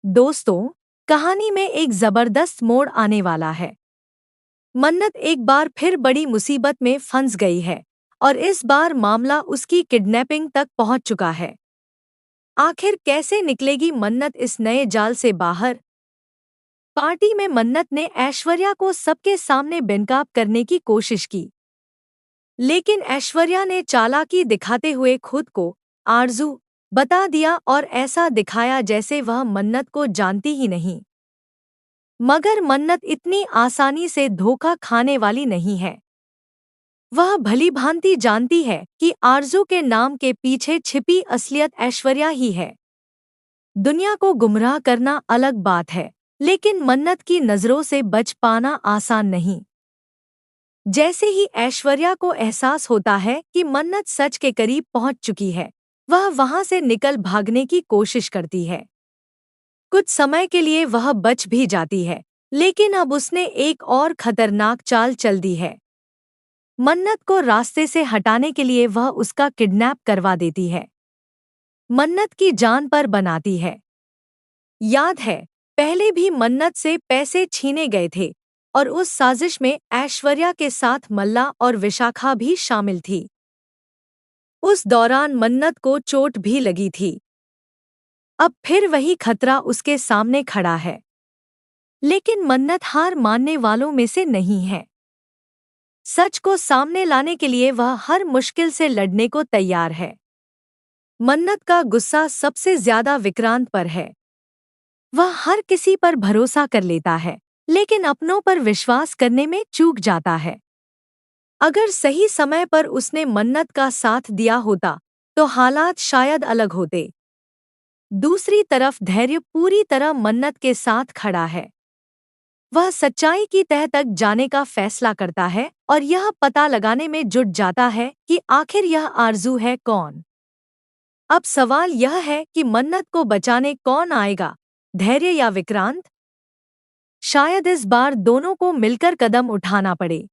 दोस्तों, कहानी में एक जबरदस्त मोड़ आने वाला है। मन्नत एक बार फिर बड़ी मुसीबत में फंस गई है और इस बार मामला उसकी किडनैपिंग तक पहुंच चुका है। आखिर कैसे निकलेगी मन्नत इस नए जाल से बाहर? पार्टी में मन्नत ने ऐश्वर्या को सबके सामने बेनकाब करने की कोशिश की, लेकिन ऐश्वर्या ने चालाकी दिखाते हुए खुद को आरजू बता दिया और ऐसा दिखाया जैसे वह मन्नत को जानती ही नहीं। मगर मन्नत इतनी आसानी से धोखा खाने वाली नहीं है। वह भलीभांति जानती है कि आरजू के नाम के पीछे छिपी असलियत ऐश्वर्या ही है। दुनिया को गुमराह करना अलग बात है, लेकिन मन्नत की नज़रों से बच पाना आसान नहीं। जैसे ही ऐश्वर्या को एहसास होता है कि मन्नत सच के करीब पहुंच चुकी है, वह वहां से निकल भागने की कोशिश करती है। कुछ समय के लिए वह बच भी जाती है, लेकिन अब उसने एक और खतरनाक चाल चल दी है। मन्नत को रास्ते से हटाने के लिए वह उसका किडनैप करवा देती है। मन्नत की जान पर बनाती है। याद है, पहले भी मन्नत से पैसे छीने गए थे और उस साजिश में ऐश्वर्या के साथ मल्ला और विशाखा भी शामिल थी। उस दौरान मन्नत को चोट भी लगी थी। अब फिर वही खतरा उसके सामने खड़ा है, लेकिन मन्नत हार मानने वालों में से नहीं है। सच को सामने लाने के लिए वह हर मुश्किल से लड़ने को तैयार है। मन्नत का गुस्सा सबसे ज्यादा विक्रांत पर है। वह हर किसी पर भरोसा कर लेता है, लेकिन अपनों पर विश्वास करने में चूक जाता है। अगर सही समय पर उसने मन्नत का साथ दिया होता, तो हालात शायद अलग होते। दूसरी तरफ धैर्य पूरी तरह मन्नत के साथ खड़ा है। वह सच्चाई की तह तक जाने का फैसला करता है और यह पता लगाने में जुट जाता है कि आखिर यह आरजू है कौन। अब सवाल यह है कि मन्नत को बचाने कौन आएगा, धैर्य या विक्रांत? शायद इस बार दोनों को मिलकर कदम उठाना पड़े।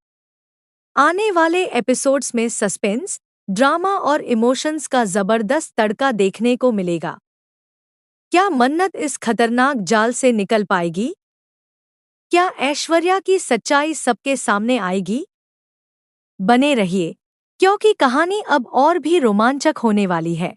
आने वाले एपिसोड्स में सस्पेंस, ड्रामा और इमोशंस का जबरदस्त तड़का देखने को मिलेगा। क्या मन्नत इस खतरनाक जाल से निकल पाएगी? क्या ऐश्वर्या की सच्चाई सबके सामने आएगी? बने रहिए, क्योंकि कहानी अब और भी रोमांचक होने वाली है।